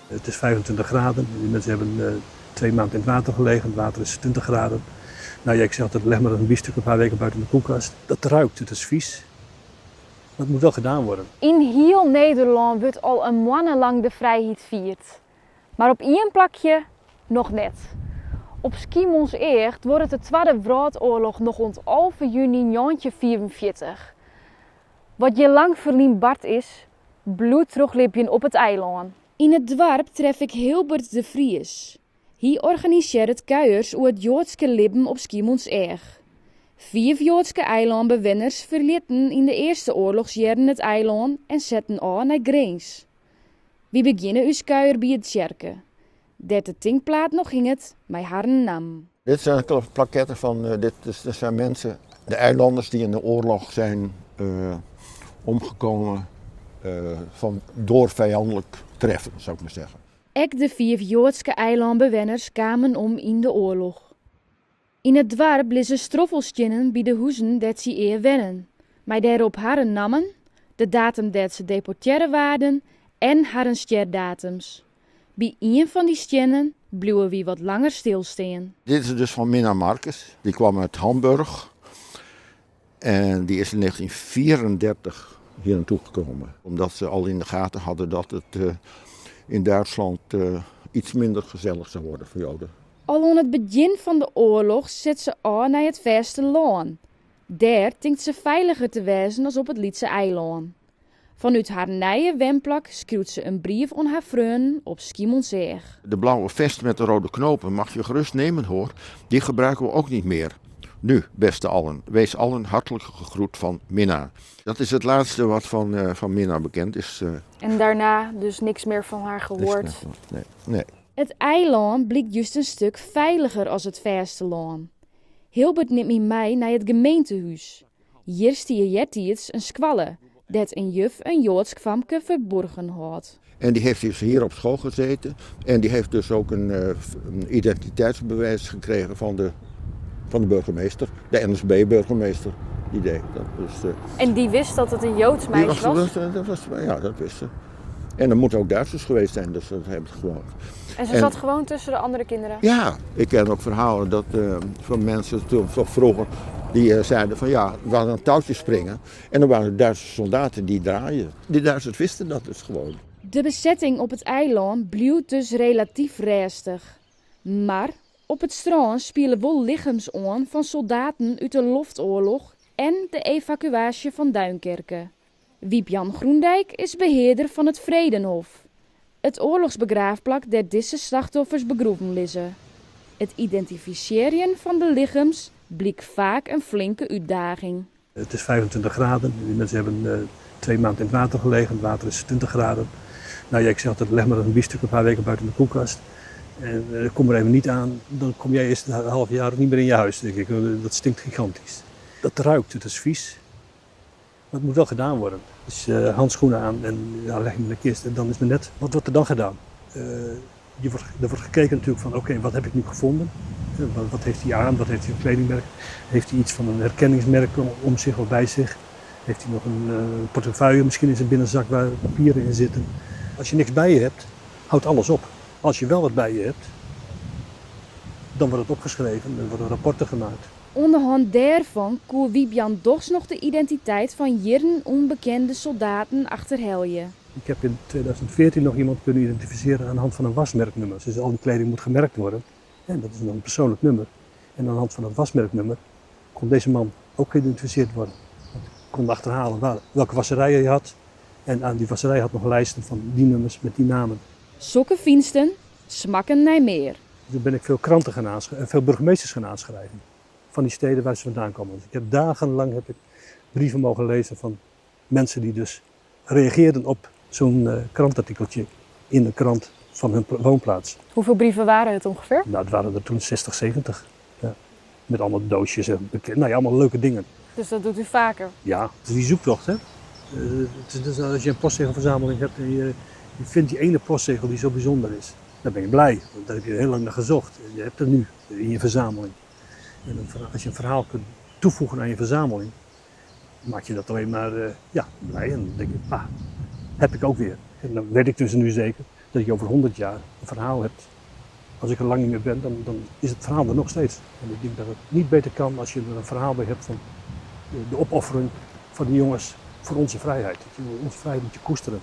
Het is 25 graden. Die mensen hebben 2 maanden in het water gelegen. Het water is 20 graden. Nou ja, ik zeg altijd, leg maar een biefstuk een paar weken buiten de koelkast. Dat ruikt, het is vies. Maar het moet wel gedaan worden. In heel Nederland wordt al een maanden lang de vrijheid vierd. Maar op één plakje nog net. Op Schiermonnikoog wordt het de Tweede Wereldoorlog nog rond 11 juni 1944. Wat je lang verlien Bart is, bloed teruglipjen op het eiland. In het dorp tref ik Hilbert de Vries. Hij organiseert kuiers over het Joodse leven op Schiermonnikoog. 4 Joodse eilandbewoners verlieten in de Eerste Oorlogsjaren het eiland en zetten aan naar Greens. We beginnen uw kuier bij het kerken. De tinkplaat nog ging het, met haar naam. Dit zijn plaketten van, dit zijn mensen, de eilanders die in de oorlog zijn omgekomen door vijandelijk treffen, zou ik maar zeggen. Ook de 4 Joodse eilandbewoners kwamen om in de oorlog. In het dorp blissen stroffelstjinnen bij de huizen dat ze eer wennen. Maar daarop haar namen, de datum dat ze deporteren waren en haar stjerdatums. Bij een van die stjinnen bleven we wat langer stilstaan. Dit is dus van Minna Marcus. Die kwam uit Hamburg. En die is in 1934 hier naartoe gekomen. Omdat ze al in de gaten hadden dat het in Duitsland iets minder gezellig zou worden voor Joden. Al aan het begin van de oorlog zet ze aan naar het vasteland. Daar denkt ze veiliger te wezen als op het Lietse eiland. Vanuit haar nieuwe wemplak schreeuwt ze een brief aan haar vrienden op Schiermonnikoog. De blauwe vest met de rode knopen mag je gerust nemen hoor. Die gebruiken we ook niet meer. Nu, beste allen, wees allen hartelijk gegroet van Minna. Dat is het laatste wat van Minna bekend is. En daarna dus niks meer van haar gehoord. Nee. Het eiland bleek juist een stuk veiliger als het vasteland. Hilbert neemt me mee naar het gemeentehuis. Hier stier jettiets een squalle, dat een juf een Joods kwamke verborgen had. En die heeft dus hier op school gezeten. En die heeft dus ook een identiteitsbewijs gekregen van de burgemeester. De NSB-burgemeester. Die deed dat. Dus, En die wist dat het een Joods meisje was? Ja, dat wist ze. En er moeten ook Duitsers geweest zijn, dus dat hebben ze gewoon. En ze zat gewoon tussen de andere kinderen? Ja, ik ken ook verhalen van mensen toen vroeger die zeiden van ja, we hadden een touwtje springen. En dan waren Duitse soldaten die draaien. Die Duitsers wisten dat dus gewoon. De bezetting op het eiland bleef dus relatief rustig. Maar op het strand spelen wel lichaams aan van soldaten uit de Loftoorlog en de evacuatie van Duinkerke. Wiep-Jan Groendijk is beheerder van het Vredenhof. Het oorlogsbegraafplak der deze slachtoffers begroeven liggen. Het identificeren van de lichaams bleek vaak een flinke uitdaging. Het is 25 graden. Die mensen hebben 2 maanden in het water gelegen. Het water is 20 graden. Nou ja, ik zeg altijd, leg maar een biefstuk een paar weken buiten de koelkast. En kom er even niet aan, dan kom jij eerst een half jaar niet meer in je huis, denk ik. Dat stinkt gigantisch. Dat ruikt, het is vies. Maar het moet wel gedaan worden. Dus handschoenen aan en ja, leg hem in de kist en dan is het net. Wat wordt er dan gedaan? Er wordt gekeken natuurlijk van oké, wat heb ik nu gevonden? Wat heeft hij aan? Wat heeft hij een kledingmerk? Heeft hij iets van een herkenningsmerk om zich of bij zich? Heeft hij nog een portefeuille misschien in zijn binnenzak waar papieren in zitten? Als je niks bij je hebt, houdt alles op. Als je wel wat bij je hebt, dan wordt het opgeschreven en worden rapporten gemaakt. Onderhand daarvan kon Wiep-Jan Dogs nog de identiteit van jaren onbekende soldaten achterheljen. Ik heb in 2014 nog iemand kunnen identificeren aan de hand van een wasmerknummer. Dus al die kleding moet gemerkt worden. En dat is dan een persoonlijk nummer. En aan de hand van dat wasmerknummer kon deze man ook geïdentificeerd worden. Ik kon achterhalen welke wasserij hij had. En aan die wasserij had nog lijsten van die nummers met die namen. Zulke vindsten smakken naar meer. Toen ben ik veel kranten gaan aanschrijven, veel burgemeesters gaan aanschrijven. Van die steden waar ze vandaan komen. Dus ik heb dagenlang brieven mogen lezen van mensen die dus reageerden op zo'n krantartikeltje in de krant van hun woonplaats. Hoeveel brieven waren het ongeveer? Nou, het waren er toen 60, 70. Ja. Met allemaal doosjes en allemaal leuke dingen. Dus dat doet u vaker? Ja, het is die zoektocht, hè. Het is als je een postzegelverzameling hebt en je vindt die ene postzegel die zo bijzonder is. Dan ben je blij, want daar heb je heel lang naar gezocht. En je hebt het nu in je verzameling. En als je een verhaal kunt toevoegen aan je verzameling, maak je dat alleen maar blij. En dan denk je, heb ik ook weer. En dan weet ik dus nu zeker dat je over 100 jaar een verhaal hebt. Als ik er lang niet meer ben, dan is het verhaal er nog steeds. En ik denk dat het niet beter kan als je er een verhaal bij hebt van de opoffering van die jongens voor onze vrijheid. Onze vrijheid moet je koesteren.